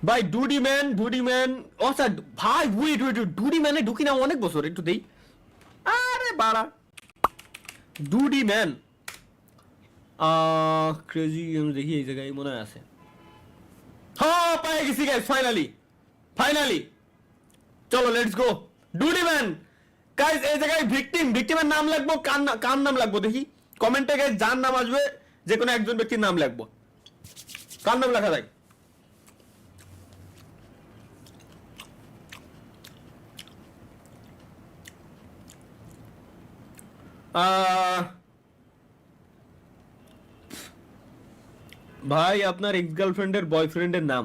ভাই ডুডি ম্যান আচ্ছা ভাই ওয়েট ডুডি ম্যানে ঢুকি না অনেক বছর একটু দেই আরে বাড়া ডুডি ম্যান ক্রেজি গেম দেখি এই জায়গায় মনে আছে হ্যাঁ পেয়ে গেছি গাইস ফাইনালি চলো লেটস গো ডুডি ম্যান গাইস এই জায়গায় ভিকটিমের নাম লাগবো কার নাম লাগবো দেখি কমেন্টে গাইস যার নাম আসবে যে কোনো একজন ব্যক্তির নাম লাগবো কার নাম লেখা যায় ভাই আপনার এক্স গার্লফ্রেন্ডের বয়ফ্রেন্ডের নাম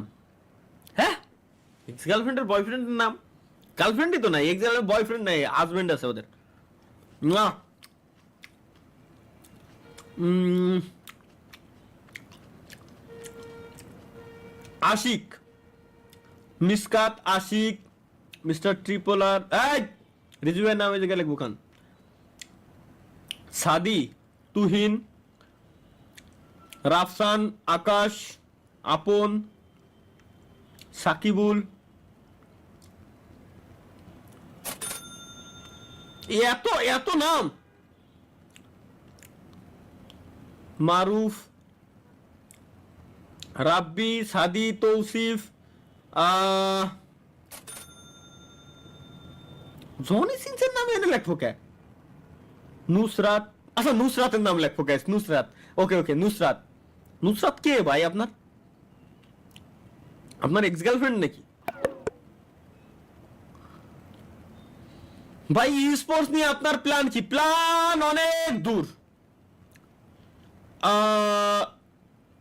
হ্যাঁ এক্স গার্লফ্রেন্ডের বয়ফ্রেন্ডের নাম গার্লফ্রেন্ডই তো নাই এক্স গার্লফ্রেন্ড বয়ফ্রেন্ড নাই হাজবেন্ড আছে ওদের না আশিক মিসকাত আশিক মিস্টার ট্রিপলার এই রিজুয়ের নাম এই জায়গায় লিখবো খান সাদি তুহিন রাফসান আকাশ আপন সাকিবুল এত নাম মারুফ রাব্বি সাদি তৌসিফ জনি সিনসের নাম এনে লেখো কে নুসরাত আচ্ছা নুসরাতের নাম লেখো গাইস নুসরাত ওকে নুসরাত কে ভাই আপনার এক্স গার্লফ্রেন্ড নাকি ভাই ই স্পোর্টস নিয়ে আপনার প্ল্যান কি প্ল্যান অনেক দূর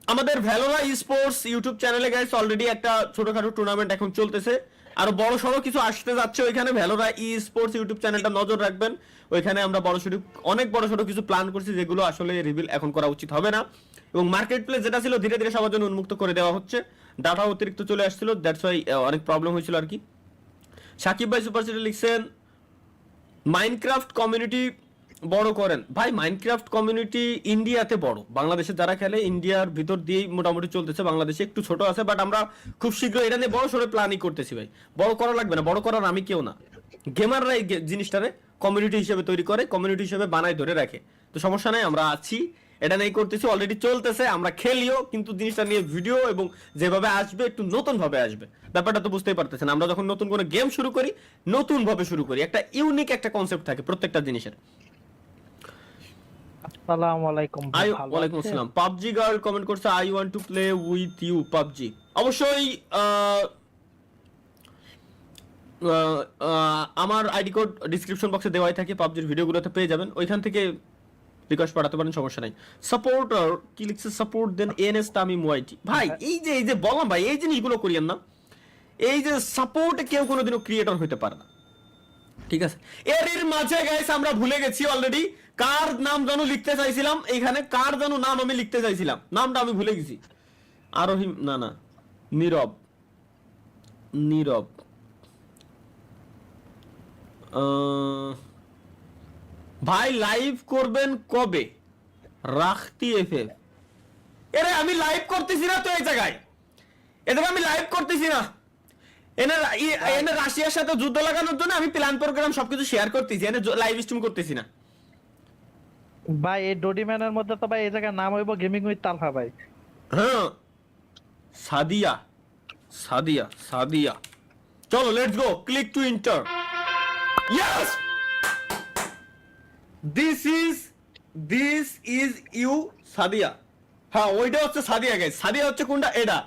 আমাদের ভ্যালোরা ই স্পোর্টস ইউটিউব চ্যানেলে গাইস অলরেডি একটা ছোটখাটো টুর্নামেন্ট এখন চলতেছে আর বড় সড়ো কিছু আসতে যাচ্ছে ওইখানে ভ্যালোরা ই স্পোর্টস ইউটিউব চ্যানেলটা নজর রাখবেন ওইখানে আমরা অনেক বড় সড়ো কিছু প্ল্যান করছি যেগুলো আসলে রিভিল এখন করা উচিত হবে না এবং মার্কেট প্লেস যেটা ছিল ধীরে ধীরে সবার জন্য উন্মুক্ত করে দেওয়া হচ্ছে ডাটা অতিরিক্ত চলে আসছিল দ্যাটস ওয়াই অনেক প্রবলেম হয়েছিল আর কি সাকিব ভাই সুপারস্টার লিখছেন মাইনক্রাফট কমিউনিটি বড় করেন ভাই মাইনক্রাফট কমিউনিটি ইন্ডিয়াতে বড় বাংলাদেশে যারা খেলে ইন্ডিয়ার ভিতর দিয়েই মোটামুটি চলতেছে বাংলাদেশে একটু ছোট আছে বাট আমরা খুব শীঘ্র এটা নিয়ে বড় সড়ো প্ল্যানই করতেছি ভাই বড় করা লাগবে না বড় করার আমি কেউ না গেমাররা এই জিনিসটারে কমিউনিটি হিসেবে তৈরি করে কমিউনিটি হিসেবে বানায় ধরে রাখে তো সমস্যা নাই আমরা আছি এটা নিয়ে করতেছি অলরেডি চলতেছে আমরা খেলিও কিন্তু জিনিসটা নিয়ে ভিডিও এবং যেভাবে আসবে একটু নতুন ভাবে আসবে ব্যাপারটা তো বুঝতেই পারতেছেন আমরা যখন নতুন কোনো গেম শুরু করি নতুন ভাবে শুরু করি একটা ইউনিক একটা কনসেপ্ট থাকে প্রত্যেকটা জিনিসের আসসালামু আলাইকুম ওয়ালাইকুম আসসালাম পাবজি গার্ল কমেন্ট করছে I want to play with you PUBG অবশ্যই আমার আইডি কোড ডেসক্রিপশন বক্সে দেওয়াই থাকে পাবজির ভিডিওগুলোতে পেয়ে যাবেন ওইখান থেকে রিকোয়েস্ট পাঠাতে পারেন সমস্যা নাই সাপোর্টার কি লিখছে সাপোর্ট দেন এনএস তামিম ওয়াইটি ভাই এই যে বললাম ভাই এই জিনিসগুলো করিয়েন না এই যে সাপোর্টে কেউ কোনোদিনও ক্রিয়েটর হতে পারে না ঠিক আছে এর মাঝে গাইস আমরা ভুলে গেছি অলরেডি কার নাম জানো লিখতে চাইছিলাম এইখানে কার জানো নাম আমি লিখতে চাইছিলাম নামটা আমি ভুলে গেছি আরোহিম না নীরব ভাই লাইভ করবেন কবে রাখতি এফএফ এরে আমি লাইভ করতেছি না তো এই জায়গায় এদের আমি লাইভ করতেছি না এনে রাশিয়ার সাথে যুদ্ধ লাগানোর জন্য আমি প্ল্যান প্রোগ্রাম সবকিছু শেয়ার করতেছি এনে লাইভ স্ট্রিম করতেছি না ভাই এই ডোডিম্যানের মধ্যে তো ভাই এই জায়গার নাম হইব গেমিং উইথ তালহা ভাই হ্যাঁ সাদিয়া চলো let's go click to enter yes this is you Sadia হ্যাঁ ওইটা হচ্ছে সাদিয়া গাইস সাদিয়া হচ্ছে কোনটা এটা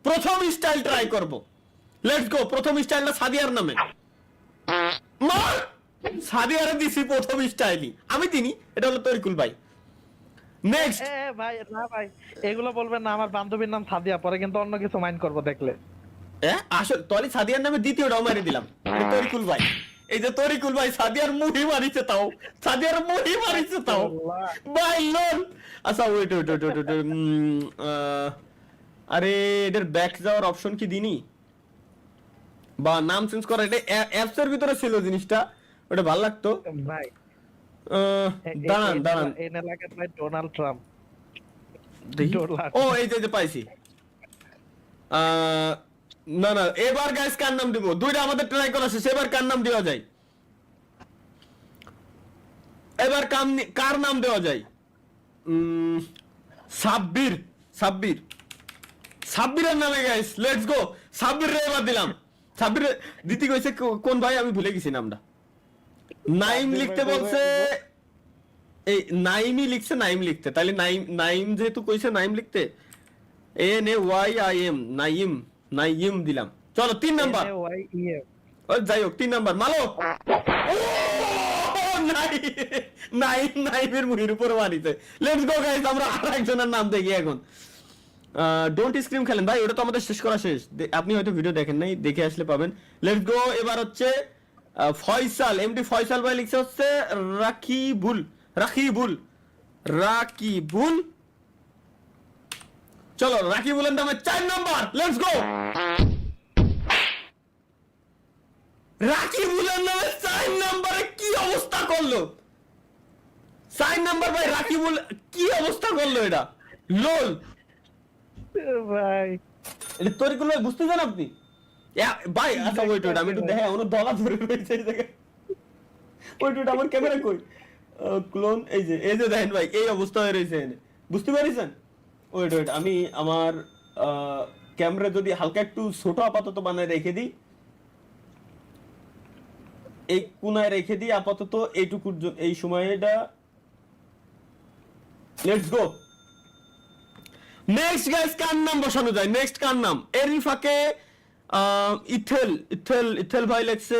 প্রথম স্টাইল ট্রাই করব লেটস গো প্রথম স্টাইলটা সাদিয়ার নামে মার সাদিয়ারে দিছি প্রথম স্টাইলই আমি তিনি এটা হলো তরিকুল ভাই নেক্সট ভাই না ভাই এগুলো বলবেন না আমার বান্ধবীর নাম সাদিয়া পরে কিন্তু অন্য কিছু মাইন্ড করব দেখলে আসলে তলি সাদিয়ার নামে দ্বিতীয়টাও মেরে দিলাম তরিকুল ভাই এই যে তরিকুল ভাই সাদিয়ার মুহি মারিছে তাও ভাই লোন আচ্ছা ওয়েট আরে এটার ব্যাক যাওয়ার অপশন কি দিনি বা নাম চেঞ্জ করা এটা অ্যাপস এর ভিতরে ছিল জিনিসটা ওটা ভালো লাগতো ভাই দাঁড়ান এনে লাগে ভাই ডোনাল্ড ট্রাম্প ও এই যে পাইছি না না, এবার গাইস কার নাম দিব? দুইটা আমাদের ট্রাই করা শেষ, এবার কার নাম দেওয়া যায়? এবার কার নাম দেওয়া যায়? সাব্বির, সাব্বির, সাব্বিরের নামে গাইস, লেটস গো। সাব্বির রে এবার দিলাম। সাব্বির দিতে কইছে কোন ভাই, আমি ভুলে গেছি নামটা। নাইম লিখতে বলছে, এই নাইমই লিখছে, নাইম লিখতে, তাহলে নাইম, নাইম যেহেতু কইছে নাইম লিখতে, NAYIM, নাইম, নাইম দিলাম। চলো 3 নাম্বার, NAYEM ও যাই হোক 3 নাম্বার মালো। নাইম, নাইমের মুখের উপর মারিছে। লেটস গো গাইস, আমরা আরেকজনের নাম দেখি এখন। ডোন্ট স্ক্রিম খেলেন ভাই, ওটা তো আমাদের শেষ করা শেষ। আপনি হয়তো ভিডিও দেখেন নাই, দেখে আসলে পাবেন। লেটস গো, এবার হচ্ছে ফয়সাল, এমডি ফয়সাল ভাই লিখছে হচ্ছে রাকিবুল, রাকিবুল, রাকিবুল। চলো রাকিবুলের নামে 4 নাম্বার, লেটস গো। রাকিবুলের নামে 4 নাম্বারে কি অবস্থা করলো? 4 নাম্বার ভাই, রাকিবুল কি অবস্থা করলো এটা? লোল ভাই, এটা তরিকুল ভাই বুঝতেছেন আপনি? ভাই আচ্ছা ওয়েট ওয়েট, আমি একটু দেখে ওর দলা ধরে রয়েছে এই জায়গায়। ওয়েট ওয়েট, আমার ক্যামেরা কই? ক্লোন, এই যে দেখেন ভাই, এই অবস্থা হয়ে রয়েছে এনে, বুঝতে পারিছেন? ওয়েট ওয়েট, আমি আমার ক্যামেরা যদি হালকা একটু ছোট আপাতত বানায় রেখে দিই, এই কোনায় রেখে দিই আপাতত এইটুকুর জন্য, এই সময়টা। Let's go. নেক্সট গাইস, কার নাম বসানো যায়? নেক্সট কার নাম? এরই ফাঁকে ইথেল, ইথেল, ইথেল ভাই লেখছে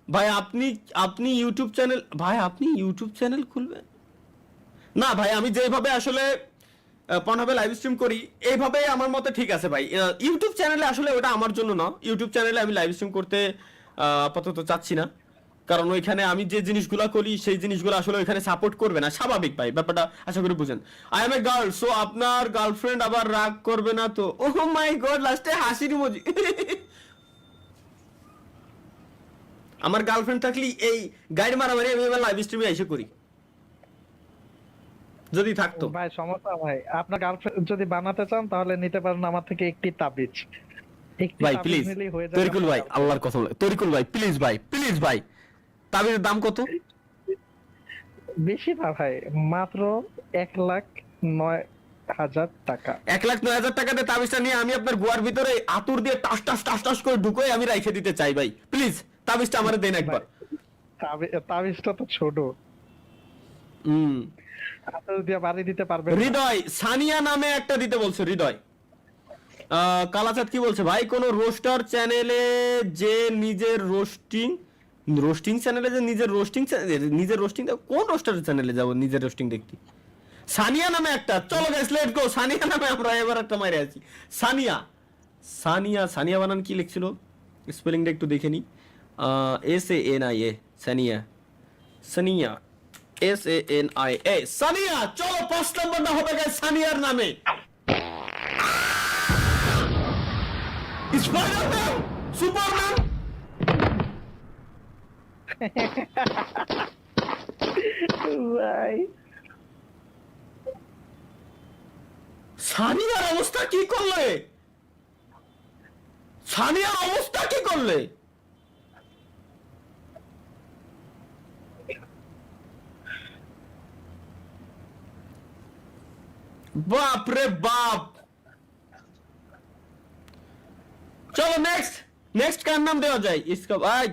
ভাই আপনি, আপনি ইউটিউব চ্যানেল, ভাই আপনি ইউটিউব চ্যানেল খুলবেন? না ভাই, আমি যেভাবে আসলে পর্নহাবে লাইভ স্ট্রিম করি এইভাবে আমার মতে ঠিক আছে ভাই। ইউটিউব চ্যানেলে আসলে ওটা আমার জন্য না, ইউটিউব চ্যানেলে আমি লাইভ স্ট্রিম করতে আপাতত চাচ্ছি না, কারণ ওইখানে আমি যে জিনিসগুলো করি সেই জিনিসগুলো আসলে ওইখানে সাপোর্ট করবে না, স্বাভাবিক ভাই, ব্যাপারটা আশা করি বুঝেন। I M a girl, so আপনার গার্লফ্রেন্ড আবার রাগ করবে না তো? ওহ মাই গড, লাস্টে হাসির ইমোজি। আমার গার্লফ্রেন্ড থাকলে এই গাইড মারামারি আমি এবার লাইভ স্ট্রিমে এসে করি যদি থাকতো। ভাই সমস্যা ভাই, আপনার গার্লফ্রেন্ড যদি বানাতে চান তাহলে নিতে পারেন আমার থেকে একটি তাবিজ। একটি ভাই তাবিজ প্লিজ, নিলেই হয়ে যাবে। তরিকুল ভাই আল্লাহর কথা বলে, তরিকুল ভাই প্লিজ ভাই, প্লিজ ভাই, তাবিজের দাম কত? বেশি না ভাই, মাত্র 1,09,000 টাকা। 1,09,000 টাকা দিয়ে তাবিজটা নিয়ে আমি আপনার গোয়ার ভিতরে আতুর দিয়ে টাস টাস টাস টাস করে ঢুকে আমি রাইখে দিতে চাই ভাই, প্লিজ তাবিজটা আমারে দেন একবার। তাবিজটা তো ছোট, হুম। হাতে দিয়ে বাড়ি দিতে পারবেন না। হৃদয়, সানিয়া নামে একটা দিতে বলছে হৃদয়। কালাচাঁদ কি বলছে ভাই, কোন রোস্টার চ্যানেলে যে নিজের রোস্টিং, রোস্টিং চ্যানেলে যে নিজের রোস্টিং, নিজের রোস্টিং, কোন রোস্টার চ্যানেলে যাব নিজের রোস্টিং দেখতে? সানিয়া নামে একটা, চলো গাইস লেটস গো। সানিয়া নামে আমরা এবার একটা মাইরে আছি। সানিয়া, সানিয়া, সানিয়া বানান কি লিখছিল? স্পেলিংটা একটু দেখে নি। SANIA, Sania, Sania, SANIA, Sania. চলো 5 নম্বরটা হবে গাইস সানিয়ার নামে। Spiderman, Superman. ভাই সানিয়ার অবস্থা কি করলে? সানিয়ার অবস্থা কি করলে? বাপ রে বাপ। চলো নেক্সট, নেক্সট কার নাম দেওয়া যায়? इसका ভাই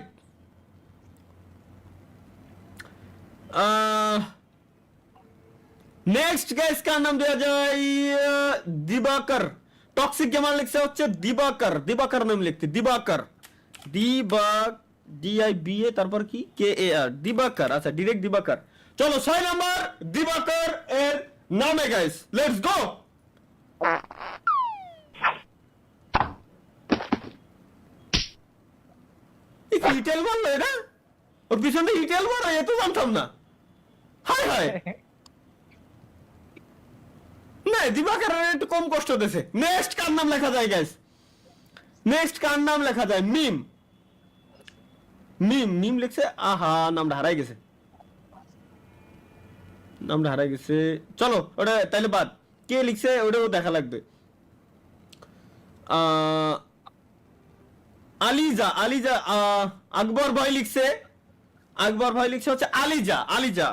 নেক্সট গাইস কার নাম দেওয়া যায়? দিবাকর। টক্সিক গেমার লিখছে হচ্ছে দিবাকর, দিবাকর নাম লিখতে, দিবাকর, DIBA তারপর কি KAR, দিবাকর। আচ্ছা ডিরেক্ট দিবাকর। চলো 6 নাম্বার দিবাকর এর নামে গাইস, লেটস গো। হিটেল মারলো এটা, ওর পিছনে হিটেল মারা, এ তো জানতাম না। হায় হায়, না দিবাকর একটু কম কষ্ট দিয়েছে। নেক্সট কার নাম লেখা যায় গাইস? নেক্সট কার নাম লেখা যায়? মিম, মিম, মিম লিখছে। আহা, নামটা হারাই গেছে, নামটা হারাই গেছে। চলো ওটা তাইলে বাদ, কে লিখছে ওটাও দেখা লাগবে। আলিজা আলিজা আকবর ভাই লিখছে হচ্ছে আলিজা আলিজা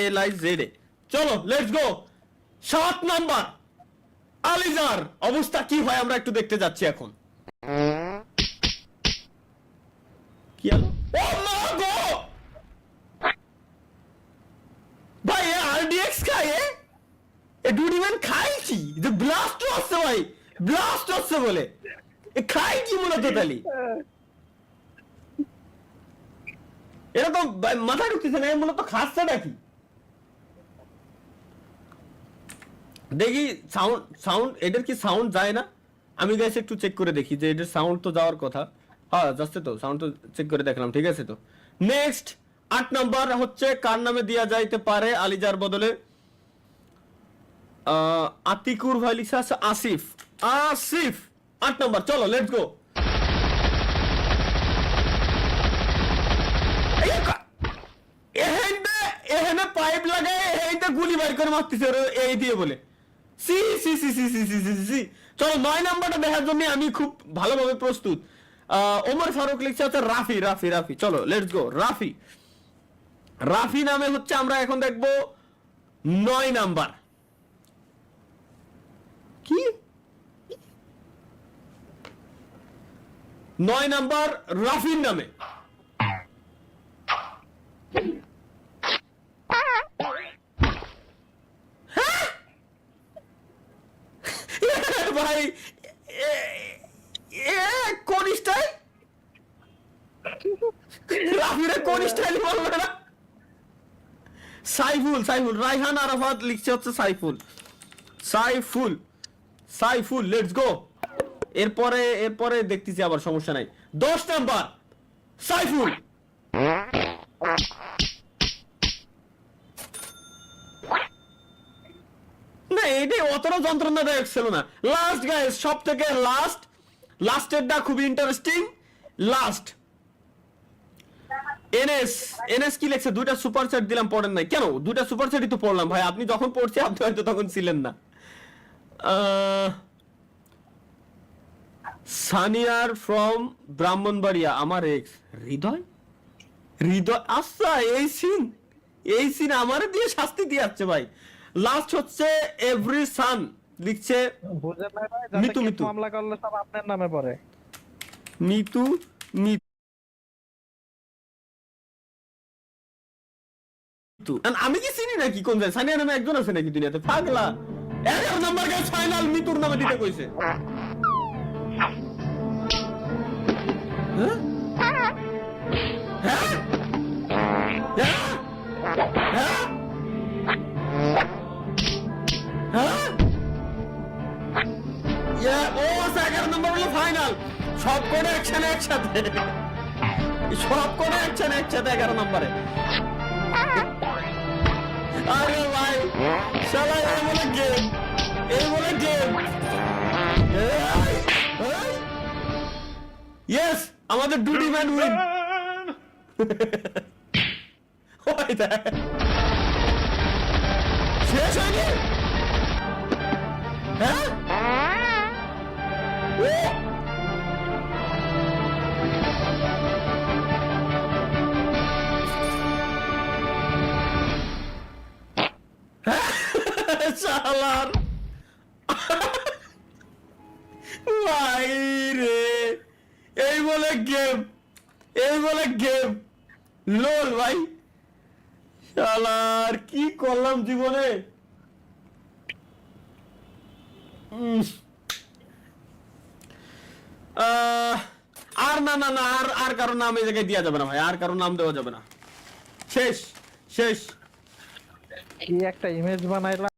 ALIZ চলো লেটস গো 7 নাম্বার আলিজার অবস্থা কি হয় আমরা একটু দেখতে যাচ্ছি এখন কি হলো ও মা গো ভাই RDX খায় এ ডুডিম্যান খায় কি যে ব্লাস্ট হচ্ছে ভাই ব্লাস্ট হচ্ছে বলে এ খায় কি মূলত তালি এরা তো মাথা ঢুকতেছে না মূলত খাচ্ছে নাকি দেখি সাউন্ড এটার কি সাউন্ড যায় না আমি গাইস একটু চেক করে দেখি যে এটার সাউন্ড তো যাওয়ার কথা হ্যাঁ যাচ্ছে তো সাউন্ড তো চেক করে দেখলাম ঠিক আছে তো নেক্সট 8 নাম্বার হচ্ছে কার নামে দেয়া যাইতে পারে আলিজার বদলে আতিকুর ভাই লিখা আছে আসিফ 8 নাম্বার চলো লেটস গো এখানে পাইপ লাগায় এইটা গুলি বাইর করে মারতেছে এই দিয়ে বলে C C C C C C C C চলো 9 নাম্বারটা দেখার জন্য আমি খুব ভালোভাবে প্রস্তুত ওমর ফারুক লিখছে হচ্ছে রাফি রাফি রাফি চলো লেটস গো রাফি রাফি নামে হচ্ছে আমরা এখন দেখবো 9 নাম্বার কি 9 নাম্বার রাফির নামে ভাই কোন স্টাইল রাফিরা কোন স্টাইল বলবে না সাইফুল রাইহান আরাফাত লিখছে হচ্ছে সাইফুল লেটস গো এরপরে দেখতেছি আবার সমস্যা নাই 10 নাম্বার সাইফুল না এটাই অতটা যন্ত্রণাদায়ক ছিল না লাস্ট গাইস সব থেকে লাস্টেরটা খুবই ইন্টারেস্টিং লাস্ট এনএস কি লেখছে দুইটা সুপার চ্যাট দিলাম পড়েন নাই কেন দুইটা সুপার চ্যাটই তো পড়লাম ভাই আপনি যখন পড়ছি আপনি হয়তো তখন ছিলেন না সানিয়ার ফ্রম ব্রাহ্মণবাড়িয়া আমার এক্স হৃদয় আচ্ছা এই সিন আমারে দিয়ে শাস্তি দিয়ে যাচ্ছে ভাই লাস্ট হচ্ছে এভরি সান লিখছে বুঝেন না ভাই মিতু যাতে মিতু মামলা করলে সব আপনার নামে পড়ে মিতু আমি কি চিনি নাকি কোন যায় সানিয়া নামে একজন আছে নাকি দুনিয়াতে পাগলা 11 নাম্বার গাইস ফাইনাল মিতুর নামে দিতে কইছে হ্যাঁ হ্যাঁ হ্যাঁ হ্যাঁ ও 11 নাম্বার হলো ফাইনাল সব কোড একসাথে 11 নম্বরে আরে ভাই শালা এই বলে গেম ইয়েস আমাদের ডুডি ম্যান উইন ওই দেখ শেষ হয়নি হ্যাঁ শালার ভাই রে এই বলে গেম লোল ভাই শালার কি করলাম জীবনে আর না আর কারো নাম এই জায়গায় দেওয়া যাবে না ভাই আর কারো নাম দেওয়া যাবে না শেষ কি একটা ইমেজ বানাইলাম